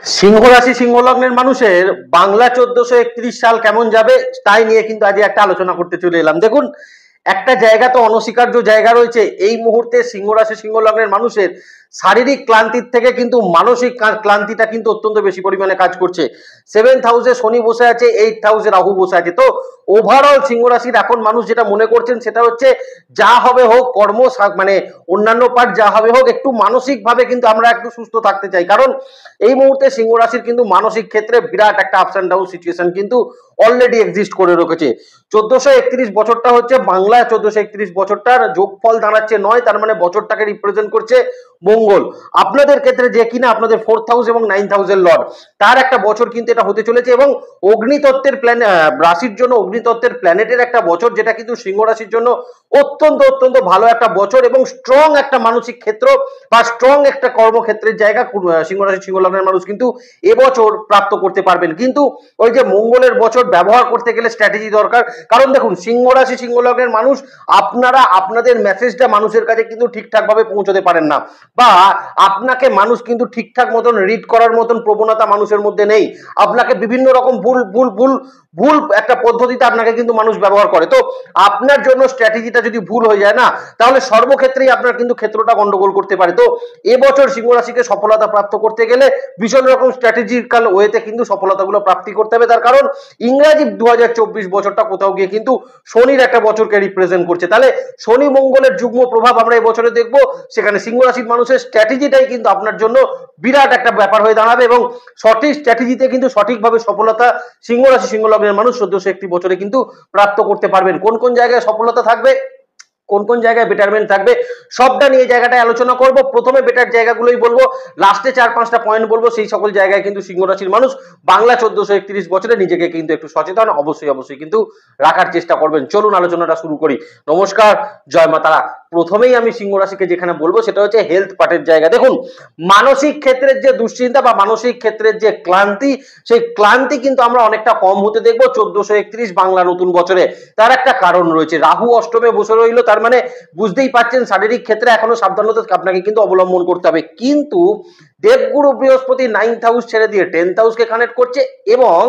সিংহ রাশি সিংহ লগ্নের মানুষের বাংলা 1431 সাল কেমন যাবে তাই নিয়ে কিন্তু আজ একটা আলোচনা করতে চলে এলাম। দেখুন, একটা জায়গা তো অনস্বীকার্য জায়গা রয়েছে, এই মুহূর্তে সিংহ রাশি সিংহ লগ্নের মানুষের শারীরিক ক্লান্তির থেকে কিন্তু মানসিক ক্লান্তিটা কিন্তু অত্যন্ত বেশি পরিমাণে কাজ করছে। 7th হাউসে শনি বসে আছে, 8th হাউসে রাহু বসে আছে। তো ওভারঅল সিংহ রাশির এখন মানুষ যেটা মনে করছেন সেটা হচ্ছে যা হবে হোক, কর্ম মানে অন্যান্য পার্ট যা হবে হোক, একটু মানসিক ভাবে কিন্তু আমরা একটু সুস্থ থাকতে চাই। কারণ এই মুহূর্তে সিংহ রাশির কিন্তু মানসিক ক্ষেত্রে বিরাট একটা আপস অ্যান্ড ডাউন সিচুয়েশন কিন্তু অলরেডি এক্সিস্ট করে রেখেছে। 1431 বছরটা হচ্ছে বাংলায় 1431 বছরটার যোগফল দাঁড়াচ্ছে 9, তার মানে বছরটাকে রিপ্রেজেন্ট করছে মঙ্গল। আপনাদের ক্ষেত্রে যে কিনা আপনাদের 4th হাউস এবং 9th হাউসের লর্ড, তার একটা বছর কিন্তু এটা হতে চলেছে এবং অগ্নিতত্ত্বের রাশির জন্য অগ্নিতত্ত্বের প্ল্যানেটের একটা বছর, যেটা কিন্তু সিংহ রাশির জন্য অত্যন্ত অত্যন্ত ভালো একটা বছর এবং স্ট্রং একটা মানসিক ক্ষেত্র বা স্ট্রং একটা কর্মক্ষেত্রের জায়গা সিংহ রাশি সিংহ লগ্নের মানুষ কিন্তু এবছর প্রাপ্ত করতে পারবেন। কিন্তু ওই যে মঙ্গলের বছর ব্যবহার করতে গেলে স্ট্র্যাটেজি দরকার। কারণ দেখুন, সিংহ রাশি সিংহ লগ্নের মানুষ, আপনারা আপনাদের মেসেজটা মানুষের কাছে কিন্তু ঠিকঠাক ভাবে পৌঁছতে পারেন না, বা আপনাকে মানুষ কিন্তু ঠিকঠাক মতন রিড করার মতন প্রবণতা মানুষের মধ্যে নেই। আপনাকে বিভিন্ন রকম ভুল ভুল ভুল ভুল একটা পদ্ধতিতে আপনাকে কিন্তু মানুষ ব্যবহার করে। তো আপনার জন্য স্ট্র্যাটেজিটা যদি ভুল হয়ে যায় না, তাহলে সর্বক্ষেত্রেই আপনার কিন্তু ক্ষেত্রটা গন্ডগোল করতে পারে। তো এবছর সিংহ রাশিকে সফলতা প্রাপ্ত করতে গেলে ভীষণ রকম স্ট্র্যাটেজিক্যাল ওয়েতে কিন্তু সফলতাগুলো প্রাপ্তি করতে হবে। তার কারণ ইংরাজি 2024 বছরটা কোথাও গিয়ে কিন্তু শনির একটা বছরকে রিপ্রেজেন্ট করছে। তাহলে শনি মঙ্গলের যুগ্ম প্রভাব আমরা এবছরে দেখবো। সেখানে সিংহ রাশির মানুষের স্ট্র্যাটেজিটাই কিন্তু আপনার জন্য বিরাট একটা ব্যাপার হয়ে দাঁড়াবে এবং সঠিক স্ট্র্যাটেজিতে কিন্তু সঠিকভাবে সফলতা সিংহ রাশি সিংহ লগ্নের মানুষ 1401 বছরে কিন্তু প্রাপ্ত করতে পারবেন। কোন কোন জায়গায় সফলতা থাকবে, কোন কোন জায়গায় বেটারমেন্ট থাকবে, সবটা নিয়ে জায়গাটায় আলোচনা করব। প্রথমে বেটার জায়গাগুলোই বলবো, লাস্টে 4-5টা পয়েন্ট বলবো। সেই সকল জায়গায় কিন্তু সিংহ রাশির মানুষ বাংলা 1431 বছরে নিজেকে কিন্তু একটু সচেতন অবশ্যই কিন্তু রাখার চেষ্টা করবেন। চলুন আলোচনাটা শুরু করি। নমস্কার, জয় মা তারা। প্রথমেই আমি সিংহ রাশিকে যেখানে বলবো সেটা হচ্ছে হেলথ পার্টের জায়গা। দেখুন, মানসিক ক্ষেত্রের যে দুশ্চিন্তা বা মানসিক ক্ষেত্রের যে ক্লান্তি, সেই ক্লান্তি কিন্তু আমরা অনেকটা কম হতে দেখবো 1431 বাংলা নতুন বছরে। তার একটা কারণ রয়েছে, রাহু অষ্টমে বসে রইল, তার মানে বুঝতেই পারছেন শারীরিক ক্ষেত্রে এখনো সাবধানতা আপনাকে কিন্তু অবলম্বন করতে হবে। কিন্তু দেবগুরু বৃহস্পতি 9th হাউস ছেড়ে দিয়ে 10th হাউসকে কানেক্ট করছে এবং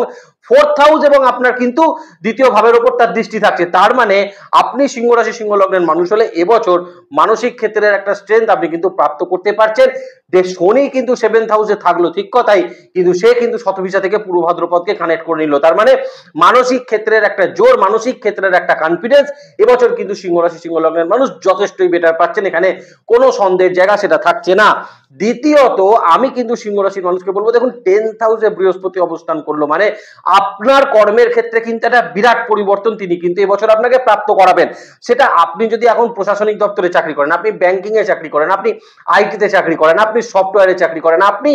4th হাউস এবং আপনার কিন্তু দ্বিতীয় ভাবের উপর তার দৃষ্টি থাকছে। তার মানে আপনি সিংহ রাশি সিংহ লগ্নের মানুষ হলে এবছর মানসিক ক্ষেত্রের একটা স্ট্রেংথ আপনি কিন্তু প্রাপ্ত করতে পারছেন। শনি কিন্তু 7th হাউসে থাকলো ঠিক কথাই, কিন্তু সে কিন্তু শতভিসা থেকে পূর্ব ভাদ্রপদকে কানেক্ট করে নিল। তার মানে মানসিক ক্ষেত্রের একটা জোর, মানসিক ক্ষেত্রের একটা কনফিডেন্স এবছর কিন্তু সিংহ রাশি সিংহ লগ্নের মানুষ যথেষ্টই বেটার পাচ্ছেন। এখানে কোনো সন্দেহের জায়গা সেটা থাকছে না। দ্বিতীয়ত আমি কিন্তু সিংহ রাশির মানুষকে বলবো, দেখুন 10th হাউসে বৃহস্পতি অবস্থান করলো মানে আপনার কর্মের ক্ষেত্রে কিন্তু একটা বিরাট পরিবর্তন তিনি কিন্তু এবছর আপনাকে প্রাপ্ত করাবেন। সেটা আপনি যদি এখন প্রশাসনিক দপ্তরে চাকরি করেন, আপনি ব্যাংকিং এ চাকরি করেন, আপনি আইটিতে চাকরি করেন, আপনি সফটওয়্যারে চাকরি করেন, আপনি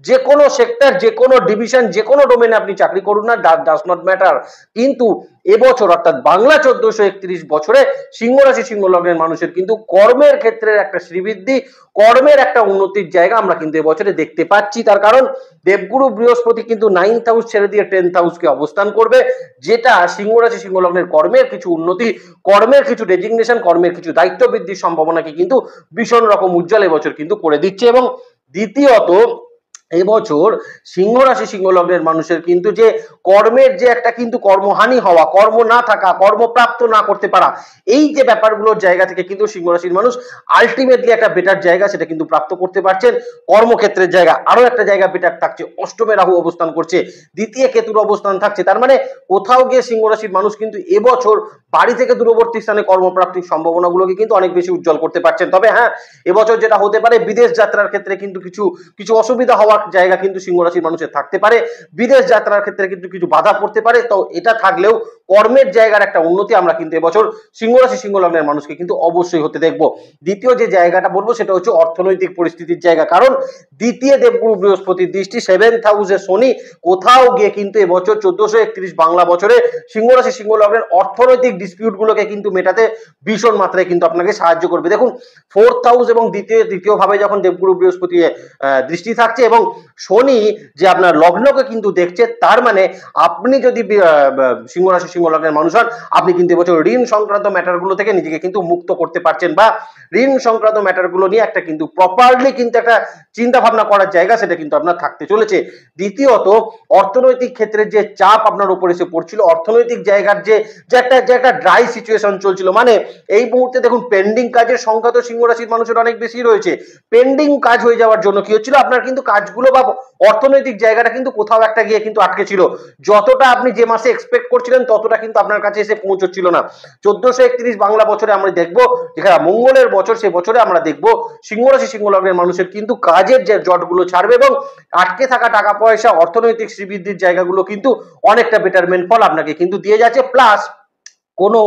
যে কোনো সেক্টর, যে কোনো ডিভিশন, যে কোনো ডোমেনে আপনি চাকরি করুন না, ডাজ নট ম্যাটার। কিন্তু এবছর অর্থাৎ বাংলা 1431 বছরে সিংহ রাশি সিংহ লগ্নের মানুষের কিন্তু কর্মের ক্ষেত্রে একটা শ্রীবৃদ্ধি, কর্মের একটা উন্নতির জায়গা আমরা কিন্তু এবছরে দেখতে পাচ্ছি। তার কারণ দেবগুরু বৃহস্পতি কিন্তু 9th হাউস ছেড়ে দিয়ে 10th হাউসকে অবস্থান করবে, যেটা সিংহ রাশি সিংহ লগ্নের কর্মের কিছু উন্নতি, কর্মের কিছু ডেজিগনেশন, কর্মের কিছু দায়িত্ব বৃদ্ধির সম্ভাবনাকে কিন্তু ভীষণ রকম উজ্জ্বল এবছর কিন্তু করে দিচ্ছে। এবং দ্বিতীয়ত এবছর সিংহ রাশি সিংহ লগ্নের মানুষের কিন্তু যে কর্মের যে একটা কিন্তু কর্মহানি হওয়া, কর্ম না থাকা, কর্মপ্রাপ্ত না করতে পারা, এই যে ব্যাপারগুলোর জায়গা থেকে কিন্তু সিংহ রাশির মানুষ আলটিমেটলি একটা বেটার জায়গা সেটা কিন্তু প্রাপ্ত করতে পারছেন। কর্মক্ষেত্রের জায়গা আরো একটা জায়গা বেটার থাকছে, অষ্টমে রাহু অবস্থান করছে, দ্বিতীয় কেতুর অবস্থান থাকছে। তার মানে কোথাও গিয়ে সিংহ রাশির মানুষ কিন্তু এবছর বাড়ি থেকে দূরবর্তী স্থানে কর্মপ্রাপ্তির সম্ভাবনাগুলোকে কিন্তু অনেক বেশি উজ্জ্বল করতে পারছেন। তবে হ্যাঁ, এবছর যেটা হতে পারে, বিদেশ যাত্রার ক্ষেত্রে কিন্তু কিছু অসুবিধা হওয়ার জায়গা কিন্তু সিংহ রাশির মানুষের থাকতে পারে, বিদেশ যাত্রার ক্ষেত্রে কিন্তু কিছু বাধা পড়তে পারে। তো এটা থাকলেও কর্মের জায়গার একটা উন্নতি আমরা কিন্তু এবছর সিংহ রাশি সিংহ লগ্নের মানুষকে কিন্তু অবশ্যই হতে দেখবো। দ্বিতীয় যে জায়গাটা বলবো সেটা হচ্ছে অর্থনৈতিক পরিস্থিতির জায়গা। কারণ দ্বিতীয় দেবগুরু বৃহস্পতির দৃষ্টি, 7th হাউসে শনি, কোথাও গিয়ে কিন্তু এবছর 1431 বাংলা বছরে সিংহ রাশি সিংহ লগ্নের অর্থনৈতিক ডিসপিউট গুলোকে কিন্তু মেটাতে ভীষণ মাত্রায় কিন্তু আপনাকে সাহায্য করবে। দেখুন 4th হাউস এবং দ্বিতীয় ভাবে যখন দেবগুরু বৃহস্পতি দৃষ্টি থাকছে এবং শনি যে আপনার লগ্নকে কিন্তু দেখছে, তার মানে আপনি যদি সিংহ রাশি সিংহ লগ্নের মানুষ হন, আপনি কিন্তু এবছর ঋণ সংক্রান্ত ম্যাটারগুলো থেকে নিজেকে কিন্তু মুক্ত করতে পারছেন, বা ঋণ সংক্রান্ত ম্যাটারগুলো নিয়ে একটা কিন্তু প্রপারলি কিন্তু একটা চিন্তা ভাবনা করার জায়গা সেটা কিন্তু আপনার থাকতে চলেছে। দ্বিতীয়ত, অর্থনৈতিক ক্ষেত্রে যে চাপ আপনার উপর এসে পড়ছিল, অর্থনৈতিক জায়গার যে একটা ড্রাই সিচুয়েশন চলছিল, মানে এই মুহূর্তে দেখুন পেন্ডিং কাজের সংখ্যা তো সিংহ রাশির মানুষের অনেক বেশি রয়েছে। পেন্ডিং কাজ হয়ে যাওয়ার জন্য কি হচ্ছিল, আপনার কিন্তু কাজগুলো বা অর্থনৈতিক জায়গাটা কিন্তু কোথাও একটা গিয়ে কিন্তু আটকে ছিল। যতটা আপনি যে মাসে এক্সপেক্ট করছিলেন ততটা কিন্তু আপনার কাছে এসে পৌঁছচ্ছিল না। 1431 বাংলা বছরে আমরা দেখবো, যেখানে মঙ্গলের বছর, সে বছরে আমরা দেখবো সিংহ রাশি সিংহ লগ্নের মানুষের কিন্তু কাজের যে জটগুলো ছাড়বে এবং আটকে থাকা টাকা পয়সা, অর্থনৈতিক শ্রীবৃদ্ধির জায়গাগুলো কিন্তু অনেকটা বেটারমেন্ট ফল আপনাকে কিন্তু দিয়ে যাচ্ছে। প্লাস কোনো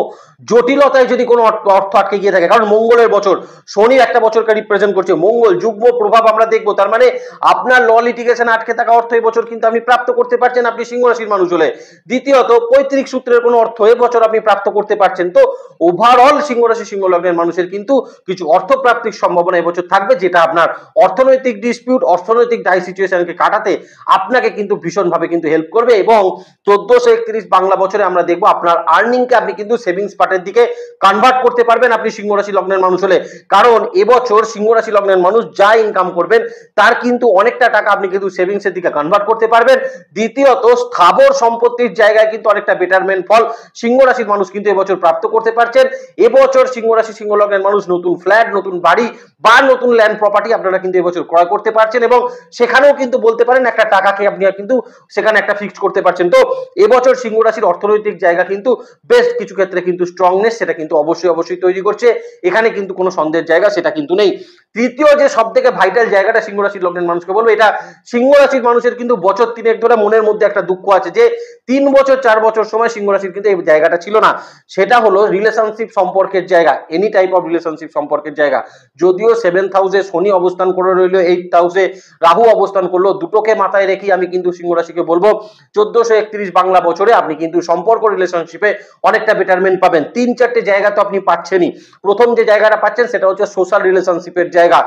জটিলতায় যদি কোনো অর্থ আটকে গিয়ে থাকে, কারণ মঙ্গলের বছর, শনি একটা বছরকে রিপ্রেজেন্ট করছে, মঙ্গল যুগ্ম প্রভাব আমরা দেখবো, তার মানে আপনার ল লিটিগেশন আটকে থাকা অর্থ এবছর কিন্তু আপনি প্রাপ্ত করতে পারছেন, আপনি সিংহ রাশির মানুষ হলে। দ্বিতীয়ত, পৈতৃক সূত্রের কোনো অর্থ এবছর আপনি প্রাপ্ত করতে পারছেন। তো ওভারঅল সিংহ রাশি সিংহ লগ্নের মানুষের কিন্তু কিছু অর্থ প্রাপ্তির সম্ভাবনা এবছর থাকবে, যেটা আপনার অর্থনৈতিক ডিসপিউট, অর্থনৈতিক ডাই সিচুয়েশনকে কাটাতে আপনাকে কিন্তু ভীষণভাবে কিন্তু হেল্প করবে। এবং 1431 বাংলা বছরে আমরা দেখবো আপনার আর্নিংকে আপনি কিন্তু সেভিংস পার্টের দিকে কনভার্ট করতে পারবেন, আপনি সিংহ রাশি লগ্নের মানুষ হলে। কারণ এবছর সিংহ রাশি লগ্নের মানুষ যা ইনকাম করবেন তার কিন্তু অনেকটা টাকা আপনি কিন্তু সেভিংস এর দিকে কনভার্ট করতে পারবেন। দ্বিতীয়ত, স্থাবর সম্পত্তির জায়গায় কিন্তু অনেকটা বেটারমেন্ট ফল সিংহ রাশির মানুষ কিন্তু এবছর প্রাপ্ত করতে পারছেন। এবছর সিংহ রাশি সিংহ লগ্নের মানুষ নতুন ফ্ল্যাট, নতুন বাড়ি বা নতুন ল্যান্ড প্রপার্টি আপনারা কিন্তু এবছর ক্রয় করতে পারছেন, এবং সেখানেও কিন্তু বলতে পারেন একটা টাকাকে আপনি কিন্তু সেখানে একটা ফিক্সড করতে পারছেন। তো এবছর সিংহ রাশির অর্থনৈতিক জায়গা কিন্তু বেশ কিছু ক্ষেত্রে কিন্তু স্ট্রংনেস সেটা কিন্তু অবশ্যই তৈরি করছে, এখানে কিন্তু কোনো সন্দেহের জায়গা সেটা কিন্তু নেই। তৃতীয় যে সব থেকে ভাইটাল জায়গাটা সিংহ রাশির লগ্নের মানুষকে বলবো, এটা সিংহ রাশির মানুষের কিন্তু বছর 3 ধরে মনের মধ্যে একটা দুঃখ আছে যে 3 বছর 4 বছর সময় সিংহ রাশির কিন্তু এই জায়গাটা ছিল না, সেটা হলো রিলেশনশিপ সম্পর্কের জায়গা, এনি টাইপ অফ রিলেশনশিপ সম্পর্কের জায়গা। যদিও 7th হাউসে শনি অবস্থান করে রইল, 8th হাউসে রাহু অবস্থান করলো, দুটোকে মাথায় রেখে আমি কিন্তু সিংহ রাশিকে বলবো 1431 বাংলা বছরে আপনি কিন্তু সম্পর্ক রিলেশনশিপে অনেকটা বেটারমেন্ট পাবেন। 3-4টে জায়গা তো আপনি পাচ্ছেনই। প্রথম যে জায়গাটা পাচ্ছেন সেটা হচ্ছে সোশ্যাল রিলেশনশিপের জায়গা,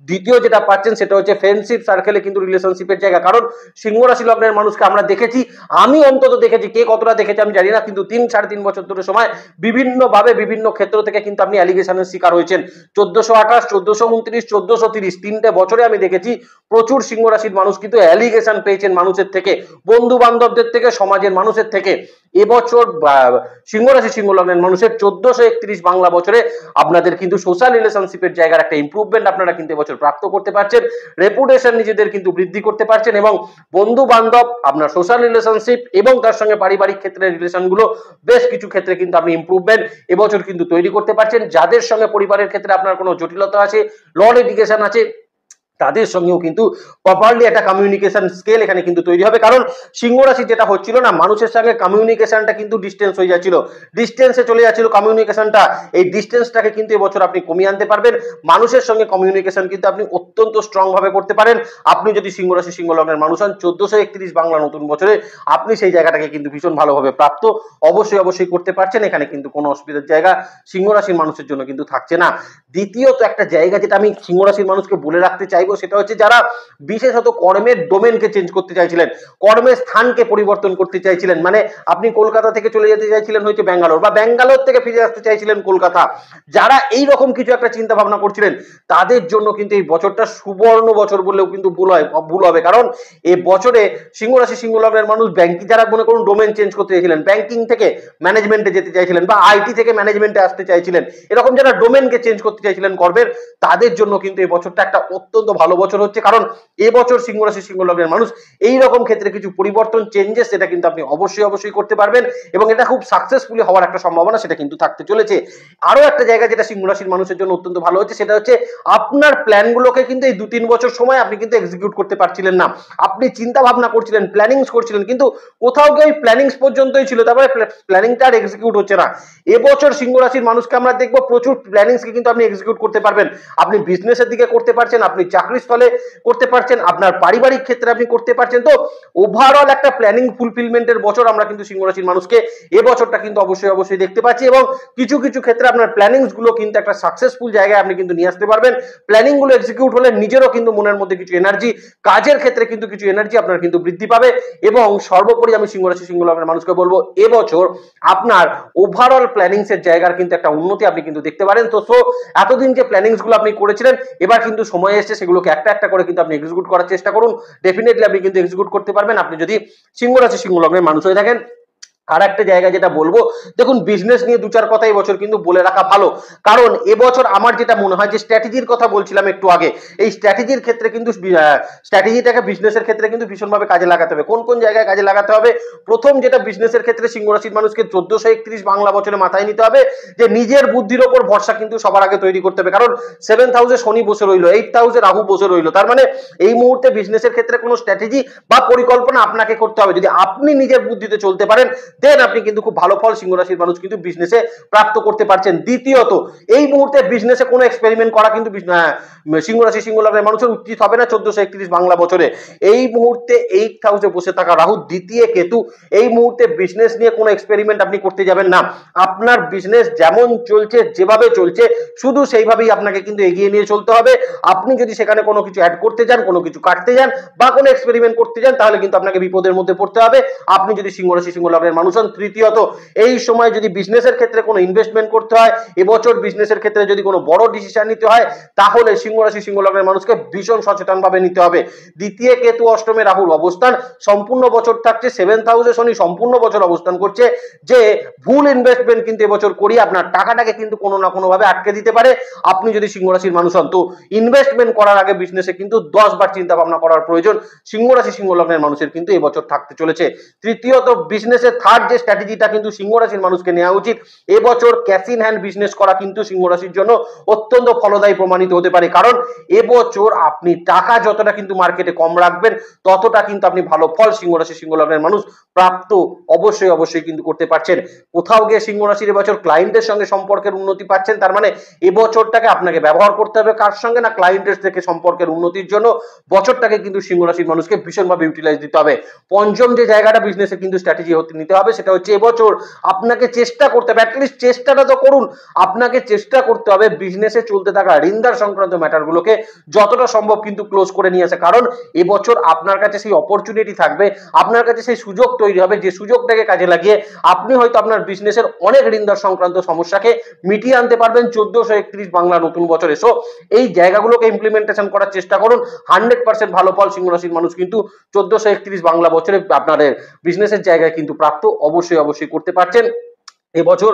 দ্বিতীয় যেটা পাচ্ছেন সেটা হচ্ছে ফ্রেন্ডশিপ সার্কেলে কিন্তু রিলেশনশিপের জায়গা। কারণ সিংহ রাশি লগ্নের মানুষকে আমরা দেখেছি, আমি অন্তত দেখেছি, কে কতটা দেখেছি আমি জানি না, কিন্তু 3-3.5 বছর ধরে সময় বিভিন্ন ভাবে বিভিন্ন ক্ষেত্র থেকে কিন্তু আপনি অ্যালিগেশনের শিকার হয়েছেন। 1428, 1429, 1430 তিনটে বছরে আমি দেখেছি প্রচুর সিংহ রাশির মানুষ কিন্তু অ্যালিগেশন পেয়েছেন মানুষের থেকে, বন্ধু বান্ধবদের থেকে, সমাজের মানুষের থেকে। এবছর সিংহ রাশি সিংহ লগ্নের মানুষের 1431 বাংলা বছরে আপনাদের কিন্তু সোশ্যাল রিলেশনশিপের জায়গার একটা ইমপ্রুভমেন্ট আপনারা কিন্তু এবছর প্রাপ্ত করতে পারছেন, রেপুটেশন নিজেদের কিন্তু বৃদ্ধি করতে পারছেন, এবং বন্ধু বান্ধব, আপনার সোশ্যাল রিলেশনশিপ এবং তার সঙ্গে পারিবারিক ক্ষেত্রের রিলেশনগুলো বেশ কিছু ক্ষেত্রে কিন্তু আপনি ইমপ্রুভমেন্ট এবছর কিন্তু তৈরি করতে পারছেন। যাদের সঙ্গে পরিবারের ক্ষেত্রে আপনার কোনো জটিলতা আছে, ল লিটিগেশন আছে, তাদের সঙ্গেও কিন্তু প্রপারলি একটা কমিউনিকেশন স্কেল এখানে কিন্তু তৈরি হবে। কারণ সিংহ রাশি যেটা হচ্ছিল না, মানুষের সঙ্গে কমিউনিকেশনটা কিন্তু ডিস্টেন্স হয়ে যাচ্ছিল, ডিস্টেন্সে চলে যাচ্ছিল কমিউনিকেশনটা, এই ডিস্টেন্সটাকে কিন্তু এবছর আপনি কমিয়ে আনতে পারবেন। মানুষের সঙ্গে কমিউনিকেশন কিন্তু আপনি অত্যন্ত স্ট্রং ভাবে করতে পারেন, আপনি যদি সিংহ রাশি সিংহ লগ্নের মানুষ হন। 1431 বাংলা নতুন বছরে আপনি সেই জায়গাটাকে কিন্তু ভীষণ ভালোভাবে প্রাপ্ত অবশ্যই করতে পারছেন, এখানে কিন্তু কোনো অসুবিধার জায়গা সিংহ রাশির মানুষের জন্য কিন্তু থাকছে না। দ্বিতীয়ত একটা জায়গা যেটা আমি সিংহ রাশির মানুষকে বলে রাখতে চাই, সেটা হচ্ছে যারা বিশেষত কর্মের ডোমেনকে চেঞ্জ করতে চাইছিলেন, কর্মের স্থানকে পরিবর্তন করতে চাইছিলেন, মানে আপনি কলকাতা থেকে চলে যেতে চাইছিলেন হয়তো ব্যাঙ্গালোর, বা ব্যাঙ্গালোর থেকে ফিরে আসতে চাইছিলেন কলকাতা, যারা এই রকম কিছু একটা চিন্তা ভাবনা করছিলেন তাদের জন্য কিন্তু এই বছরটা সুবর্ণ বছর বললেও কিন্তু ভুল হবে। কারণ এই বছরে সিংহ রাশি সিংহ লগ্নের মানুষ ব্যাংকিং, যারা মনে করুন ডোমেন চেঞ্জ করতে চাইছিলেন, ব্যাংকিং থেকে ম্যানেজমেন্টে যেতে চাইছিলেন, বা আইটি থেকে ম্যানেজমেন্টে আসতে চাইছিলেন, এরকম যারা ডোমেনকে চেঞ্জ করতে চাইছিলেন কর্মের, তাদের জন্য কিন্তু এই বছরটা একটা অত্যন্ত ভালো বছর হচ্ছে। কারণ এবছর সিংহ রাশি সিংহ লগ্নের মানুষ এই রকম ক্ষেত্রে কিছু পরিবর্তন, চেঞ্জেস, সেটা কিন্তু আপনি অবশ্যই করতে পারবেন, এবং এটা খুব সাকসেসফুলি হওয়ার একটা সম্ভাবনা সেটা কিন্তু থাকতে চলেছে। আরো একটা জায়গা যেটা সিংহ রাশির মানুষের জন্য অত্যন্ত ভালো হচ্ছে, সেটা হচ্ছে আপনার প্ল্যানগুলোকে কিন্তু এই 2-3 বছর সময় আপনি কিন্তু এক্সিকিউট করতে পারছিলেন না। আপনি চিন্তা ভাবনা করছিলেন, প্ল্যানিংস করছিলেন, কিন্তু কোথাও গিয়ে প্ল্যানিংস পর্যন্তই ছিল, তারপরে প্ল্যানিংটা আর এক্সিকিউট হচ্ছে না। এবছর সিংহ রাশির মানুষকে আমরা দেখবো প্রচুর প্ল্যানিংসকে কিন্তু আপনি এক্সিকিউট করতে পারবেন। আপনি বিজনেসের দিকে করতে পারছেন, আপনি চাকরির স্থলে করতে পারছেন, আপনার পারিবারিক ক্ষেত্রে আপনি করতে পারছেন। তো ওভারঅল একটা প্ল্যানিং ফুলফিলমেন্টের বছর আমরা কিন্তু সিংহ রাশির মানুষকে এবছরটা কিন্তু অবশ্যই অবশ্যই দেখতে পাচ্ছি, এবং কিছু কিছু ক্ষেত্রে আপনার প্ল্যানিংস গুলো কিন্তু একটা সাকসেসফুল জায়গায় আপনি কিন্তু নিয়ে আসতে পারবেন। প্ল্যানিং গুলো এক্সিকিউট হলে নিজেরও কিন্তু মনের মধ্যে কিছু এনার্জি, কাজের ক্ষেত্রে কিন্তু কিছু এনার্জি আপনার কিন্তু বৃদ্ধি পাবে। এবং সর্বোপরি আমি সিংহ রাশি সিংহ লগ্নের মানুষকে বলবো এবছর আপনার ওভারঅল প্ল্যানিংস এর জায়গার কিন্তু একটা উন্নতি আপনি কিন্তু দেখতে পারেন। তো এতদিন যে প্ল্যানিংস গুলো আপনি করেছিলেন, এবার কিন্তু সময় এসেছে সেগুলোকে একটা একটা করে কিন্তু আপনি এক্সিকিউট করার চেষ্টা করুন। ডেফিনেটলি আপনি কিন্তু এক্সিকিউট করতে পারবেন আপনি যদি সিংহ রাশি সিংহ লগ্নের মানুষ হয়ে থাকেন। আর একটা জায়গা যেটা বলবো, দেখুন বিজনেস নিয়ে দু চার কথা এবছর কিন্তু বলে রাখা ভালো, কারণ এবছর আমার যেটা মনে হয় যে স্ট্র্যাটেজির কথা বলছিলাম একটু আগে, এই স্ট্র্যাটেজির ক্ষেত্রে কিন্তু স্ট্র্যাটেজিটাকে বিজনেসের ক্ষেত্রে কিন্তু ভীষণভাবে কাজে লাগাতে হবে। কোন কোন জায়গায় কাজে লাগাতে হবে? প্রথম যেটা বিজনেসের ক্ষেত্রে সিংহ রাশির মানুষকে 1431 বাংলা বছরে মাথায় নিতে হবে যে নিজের বুদ্ধির ওপর ভরসা কিন্তু সবার আগে তৈরি করতে হবে, কারণ 7th হাউসে শনি বসে রইলো, 8th হাউসে রাহু বসে রইলো। তার মানে এই মুহূর্তে বিজনেসের ক্ষেত্রে কোনো স্ট্র্যাটেজি বা পরিকল্পনা আপনাকে করতে হবে। যদি আপনি নিজের বুদ্ধিতে চলতে পারেন, দেন আপনি কিন্তু খুব ভালো ফল সিংহ রাশির মানুষ কিন্তু বিজনেসে প্রাপ্ত করতে পারছেন। দ্বিতীয়ত, এই মুহূর্তে বিজনেসে কোনো এক্সপেরিমেন্ট করা কিন্তু সিংহ রাশি সিংহ লগ্নের মানুষের উচিত হবে না 1431 বাংলা বছরে। এই মুহূর্তে 8th হাউসে বসে থাকা রাহু, দ্বিতীয় কেতু, এই মুহূর্তে বিজনেস নিয়ে কোনো এক্সপেরিমেন্ট আপনি করতে যাবেন না। আপনার বিজনেস যেমন চলছে, যেভাবে চলছে, শুধু সেইভাবেই আপনাকে কিন্তু এগিয়ে নিয়ে চলতে হবে। আপনি যদি সেখানে কোনো কিছু অ্যাড করতে যান, কোনো কিছু কাটতে যান বা কোনো এক্সপেরিমেন্ট করতে যান, তাহলে কিন্তু আপনাকে বিপদের মধ্যে পড়তে হবে আপনি যদি সিংহ রাশি সিংহ লগ্নের মানুষ হন। তৃতীয়ত, এই সময় যদি বিজনেসের ক্ষেত্রে কোনো ইনভেস্টমেন্ট করতে হয়, এবছর বিজনেসের ক্ষেত্রে যদি কোনো বড় ডিসিশন নিতে হয়, তাহলে সিংহ রাশি সিংহ লগ্নের মানুষকে ভীষণ সচেতন ভাবে নিতে হবে। দ্বিতীয় কেতু অষ্টমে রাহুর অবস্থান সম্পূর্ণ বছর থাকছে, 7th হাউসে শনি সম্পূর্ণ বছর অবস্থান করছে, যে ভুল ইনভেস্টমেন্ট কিন্তু এবছর করি আপনার টাকাটাকে কিন্তু কোনো না কোনো ভাবে আটকে দিতে পারে আপনি যদি সিংহ রাশির মানুষ হন। তো ইনভেস্টমেন্ট করার আগে বিজনেসে কিন্তু 10 বার চিন্তা ভাবনা করার প্রয়োজন সিংহ রাশি সিংহ লগ্নের মানুষের কিন্তু এবছর থাকতে চলেছে। তৃতীয়ত, বিজনেসের থার্ড যে স্ট্র্যাটেজিটা কিন্তু সিংহ রাশির মানুষকে নেওয়া উচিত, এবছর ক্যাশ ইন হ্যান্ড বিজনেস করা কিন্তু সিংহ রাশির জন্য অত্যন্ত ফলদায়ী প্রমাণিত হতে পারে, কারণ এবছর আপনি টাকা যতটা কিন্তু মার্কেটে কম রাখবেন, ততটা কিন্তু আপনি ভালো ফল সিংহ রাশি সিংহ লগ্নের মানুষ প্রাপ্ত অবশ্যই অবশ্যই কিন্তু করতে পারছেন। কোথাও গিয়ে সিংহ রাশির এবছর ক্লায়েন্টের সঙ্গে সম্পর্কের উন্নতি পাচ্ছেন, তার মানে এবছরটাকে আপনাকে ব্যবহার করতে হবে কার সঙ্গে না, ক্লায়েন্টের থেকে সম্পর্কের উন্নতির জন্য বছরটাকে কিন্তু সিংহ রাশির মানুষকে ভীষণভাবে ইউটিলাইজ দিতে হবে। পঞ্চম যে জায়গাটা বিজনেসে কিন্তু স্ট্র্যাটেজি নিতে হবে, সেটা হচ্ছে এবছর আপনাকে চেষ্টা করতে হবে, অ্যাটলিস্ট চেষ্টাটা তো করুন, আপনাকে চেষ্টা করতে হবে বিজনেসে চলতে থাকা ঋণদার সংক্রান্ত ম্যাটারগুলোকে যতটা সম্ভব কিন্তু ক্লোজ করে নিয়ে আসে, কারণ এবছর আপনার কাছে সেই অপরচুনিটি থাকবে, আপনার কাছে সেই সুযোগ তৈরি হবে, যে সুযোগটাকে কাজে লাগিয়ে আপনি হয়তো আপনার বিজনেসের অনেক ঋণদার সংক্রান্ত সমস্যাকে মিটিয়ে আনতে পারবেন 1431 বাংলা নতুন বছরে। সো এই জায়গাগুলোকে ইমপ্লিমেন্টেশন করার চেষ্টা করুন, 100% ভালো ফল সিংহ রাশির মানুষ কিন্তু 1431 বাংলা বছরে আপনাদের বিজনেসের জায়গায় কিন্তু প্রাপ্ত অবশ্যই অবশ্যই করতে পারছেন। এবছর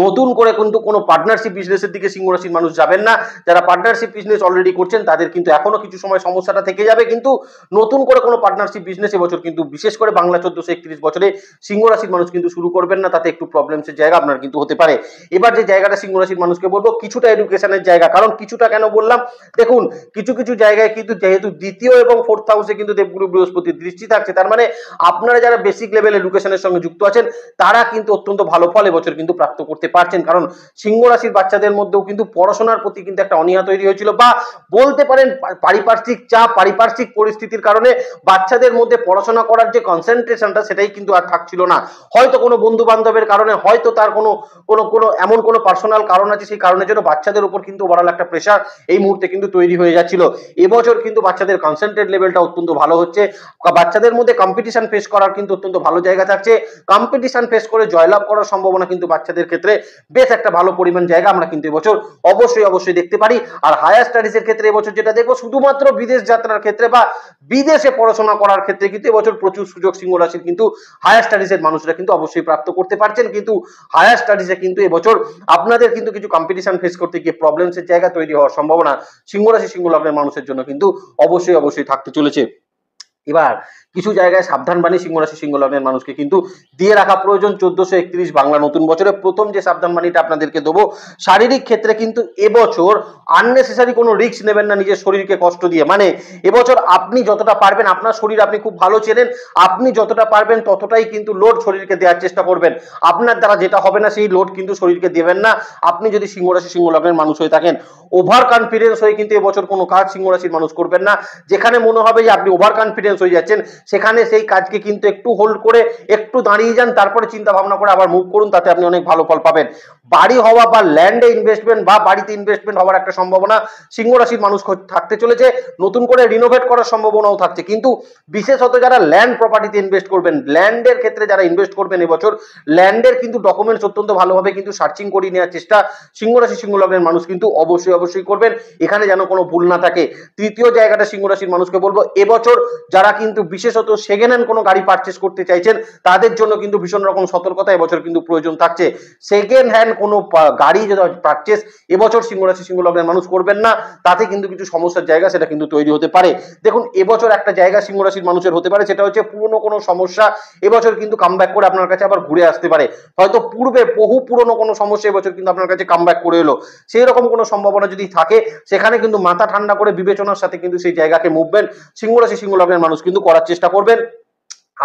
নতুন করে কিন্তু কোনো পার্টনারশিপ বিজনেসের দিকে সিংহ রাশির মানুষ যাবেন না। যারা পার্টনারশিপ বিজনেস অলরেডি করছেন তাদের কিন্তু এখনো কিছু সময় সমস্যাটা থেকে যাবে, কিন্তু নতুন করে কোনো পার্টনারশিপ বিজনেস এবছর কিন্তু বিশেষ করে বাংলা 1431 বছরে সিংহ রাশির মানুষ কিন্তু শুরু করবেন না, তাতে একটু প্রবলেমসের জায়গা আপনার কিন্তু হতে পারে। এবার যে জায়গাটা সিংহ রাশির মানুষকে বলবো, কিছুটা এডুকেশনের জায়গা, কারণ কিছুটা কেন বললাম, দেখুন কিছু কিছু জায়গায় কিন্তু যেহেতু দ্বিতীয় এবং 4th হাউসে কিন্তু দেবগুরু বৃহস্পতির দৃষ্টি থাকছে, তার মানে আপনারা যারা বেসিক লেভেল এডুকেশনের সঙ্গে যুক্ত আছেন তারা কিন্তু অত্যন্ত ভালো ফল বছর কিন্তু প্রাপ্ত করতে পারছেন, কারণ সিংহ রাশির বাচ্চাদের মধ্যেও কিন্তু পড়াশোনার প্রতি কিন্তু একটা অনীহা তৈরি হয়েছিল, বা বলতে পারেন পারিপার্শ্বিক চাপ, পারিপার্শ্বিক পরিস্থিতির কারণে বাচ্চাদের মধ্যে পড়াশোনা করার যে কনসেন্ট্রেশনটা সেটাই কিন্তু আর থাকছিল না। হয়তো কোনো বন্ধু বান্ধবের কারণে, হয়তো তার কোনো কোনো কোনো এমন কোনো পার্সোনাল কারণ আছে, সেই কারণের জন্য বাচ্চাদের উপর কিন্তু ওভারঅল একটা প্রেশার এই মুহূর্তে কিন্তু তৈরি হয়ে যাচ্ছিল। এবছর কিন্তু বাচ্চাদের কনসেন্ট্রেট লেভেলটা অত্যন্ত ভালো হচ্ছে, বাচ্চাদের মধ্যে কম্পিটিশন ফেস করার কিন্তু অত্যন্ত ভালো জায়গা থাকছে, কম্পিটিশন ফেস করে জয়লাভ করার সম্ভাবনা কিন্তু বাচ্চাদের ক্ষেত্রে বেশ একটা ভালো পরিমাণ জায়গা আমরা কিন্তু এবছর অবশ্যই অবশ্যই দেখতে পারি। আর হায়ার স্টাডিজের ক্ষেত্রে এবছর যেটা দেখবো, শুধুমাত্র বিদেশ যাত্রার ক্ষেত্রে বা বিদেশে পড়াশোনা করার ক্ষেত্রে কিন্তু এবছর প্রচুর সুযোগ সিংহ রাশির কিন্তু হায়ার স্টাডিজের মানুষরা কিন্তু অবশ্যই প্রাপ্ত করতে পারছেন, কিন্তু হায়ার স্টাডিজে কিন্তু এবছর আপনাদের কিন্তু কিছু কম্পিটিশন ফেস করতে গিয়ে প্রবলেমসের জায়গা তৈরি হওয়ার সম্ভাবনা সিংহ রাশি সিংহ লগ্নের মানুষের জন্য কিন্তু অবশ্যই অবশ্যই থাকতে চলেছে। এবার কিছু জায়গায় সাবধান বাণী সিংহ রাশি সিংহ লগ্নের মানুষকে কিন্তু দিয়ে রাখা প্রয়োজন। 1431 বাংলা নতুন বছরে প্রথম যে সাবধান বাণীটা আপনাদেরকে দেবো, শারীরিক ক্ষেত্রে কিন্তু এবছর আননেসেসারি কোনো রিস্ক নেবেন না নিজের শরীরকে কষ্ট দিয়ে। মানে এবছর আপনি যতটা পারবেন, আপনার শরীর আপনি খুব ভালো চেনেন, আপনি যতটা পারবেন ততটাই কিন্তু লোড শরীরকে দেওয়ার চেষ্টা করবেন। আপনার দ্বারা যেটা হবে না সেই লোড কিন্তু শরীরকে দেবেন না। আপনি যদি সিংহ রাশি সিংহ লগ্নের মানুষ হয়ে থাকেন, ওভার কনফিডেন্স হয়ে কিন্তু এবছর কোনো কাজ সিংহ রাশির মানুষ করবেন না। যেখানে মনে হবে যে আপনি ওভার কনফিডেন্স হয়ে যাচ্ছেন, সেখানে সেই কাজকে কিন্তু একটু হোল্ড করে একটু দাঁড়িয়ে যান, তারপরে চিন্তা ভাবনা করে আবার মুভ করুন, তাতে আপনি অনেক ভালো ফল পাবেন। বাড়ি হওয়া বা ল্যান্ডে ইনভেস্টমেন্ট বা বাড়িতে ইনভেস্টমেন্ট হওয়ার একটা সম্ভাবনা সিংহ রাশির মানুষ থাকতে চলেছে। নতুন করে রিনোভেট করার সম্ভাবনাও থাকছে। কিন্তু বিশেষত যারা ল্যান্ড প্রপার্টিতে ইনভেস্ট করবেন, ল্যান্ডের ক্ষেত্রে যারা ইনভেস্ট করবেন এবছর, ল্যান্ডের কিন্তু ডকুমেন্টস অত্যন্ত ভালোভাবে কিন্তু সার্চিং করে নেওয়ার চেষ্টা সিংহ রাশি সিংহ লগ্নের মানুষ কিন্তু অবশ্যই করবেন। এখানে যেন কোনো ভুল না থাকে। তৃতীয় জায়গাটা সিংহ রাশির মানুষকে বলবো, এবছর যারা কিন্তু বিশেষত সেকেন্ড হ্যান্ড কোনো গাড়ি পারচেস করতে চাইছেন, তাদের জন্য কিন্তু ভীষণ রকম সতর্কতা এবছর কিন্তু প্রয়োজন থাকছে। সেকেন্ড হ্যান্ড কোনো গাড়ি পারচেস এবছর সিংহ রাশি সিংহ লগ্নের মানুষ করবেন না, তাতে কিন্তু কিছু সমস্যার জায়গা সেটা কিন্তু তৈরি হতে পারে। দেখুন, এবছর একটা জায়গা সিংহ রাশির মানুষের হতে পারে, সেটা হচ্ছে পুরনো কোনো সমস্যা এবছর কিন্তু কামব্যাক করে আপনার কাছে আবার ঘুরে আসতে পারে। হয়তো পূর্বে বহু পুরনো কোনো সমস্যা এবছর কিন্তু আপনার কাছে কামব্যাক করে এলো, সেই রকম কোনো সম্ভাবনা যদি থাকে, সেখানে কিন্তু মাথা ঠান্ডা করে বিবেচনার সাথে কিন্তু সেই জায়গাকে মুভমেন্ট সিংহ রাশি সিংহ লগ্নের মানুষ কিন্তু করার চেষ্টা করবেন।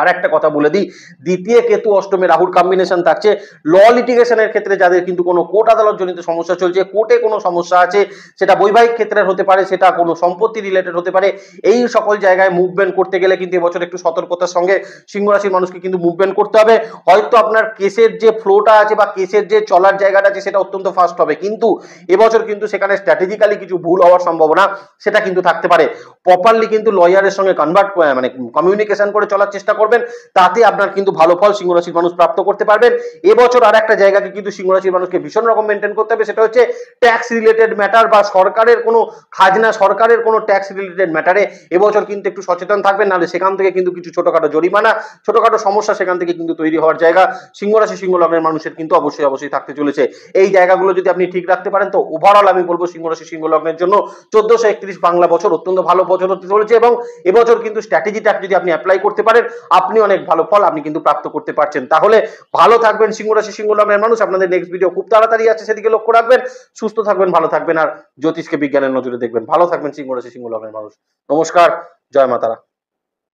আর একটা কথা বলে দিই, দ্বিতীয় কেতু অষ্টমে রাহুর কম্বিনেশন থাকছে। ল লিটিগেশনের ক্ষেত্রে যাদের কিন্তু কোনো কোর্ট আদালত জনিত সমস্যা চলছে, কোর্টে কোনো সমস্যা আছে, সেটা বৈবাহিক ক্ষেত্রের হতে পারে, সেটা কোনো সম্পত্তি রিলেটেড হতে পারে, এই সকল জায়গায় মুভমেন্ট করতে গেলে কিন্তু এবছর একটু সতর্কতার সঙ্গে সিংহ রাশির মানুষকে কিন্তু মুভমেন্ট করতে হবে। হয়তো আপনার কেসের যে ফ্লোটা আছে বা কেসের যে চলার জায়গাটা আছে সেটা অত্যন্ত ফাস্ট হবে, কিন্তু এবছর কিন্তু সেখানে স্ট্র্যাটেজিক্যালি কিছু ভুল হওয়ার সম্ভাবনা সেটা কিন্তু থাকতে পারে। প্রপারলি কিন্তু লয়ারের সঙ্গে মানে কমিউনিকেশন করে চলার চেষ্টা করবেন, তাতে আপনার কিন্তু ভালো ফল সিংহ রাশির মানুষ প্রাপ্ত করতে পারবেন। এবছর আর একটা জায়গাকে কিন্তু সিংহ রাশির মানুষকে ভীষণ রকম মেনটেন করতে হবে, সেটা হচ্ছে ট্যাক্স রিলেটেড ম্যাটার বা সরকারের কোনো খাজনা, সরকারের কোনো ট্যাক্স রিলেটেড ম্যাটারে এবছর কিন্তু একটু সচেতন থাকবেন, নাহলে সেখান থেকে কিন্তু কিছু ছোটখাটো জরিমানা, ছোটখাটো সমস্যা সেখান থেকে কিন্তু তৈরি হওয়ার জায়গা সিংহ রাশি সিংহ লগ্নের মানুষের কিন্তু অবশ্যই থাকতে চলেছে। এই জায়গাগুলো যদি আপনি ঠিক রাখতে পারেন, তো ওভারঅল আমি বলবো সিংহ রাশি সিংহ লগ্নের জন্য 1431 বাংলা বছর অত্যন্ত ভালো বছর হতে চলেছে। এবং এবছর কিন্তু স্ট্র্যাটেজিটা যদি আপনি অ্যাপ্লাই করতে পারেন, আপনি অনেক ভালো ফল আপনি কিন্তু প্রাপ্ত করতে পারছেন। তাহলে ভালো থাকবেন সিংহ রাশি সিংহ লগ্নের মানুষ। আপনাদের নেক্সট ভিডিও খুব তাড়াতাড়ি আছে, সেদিকে লক্ষ্য রাখবেন। সুস্থ থাকবেন, ভালো থাকবেন, আর জ্যোতিষকে বিজ্ঞানের নজরে দেখবেন। ভালো থাকবেন সিংহ রাশি সিংহ লগ্নের মানুষ। নমস্কার, জয় মা তারা।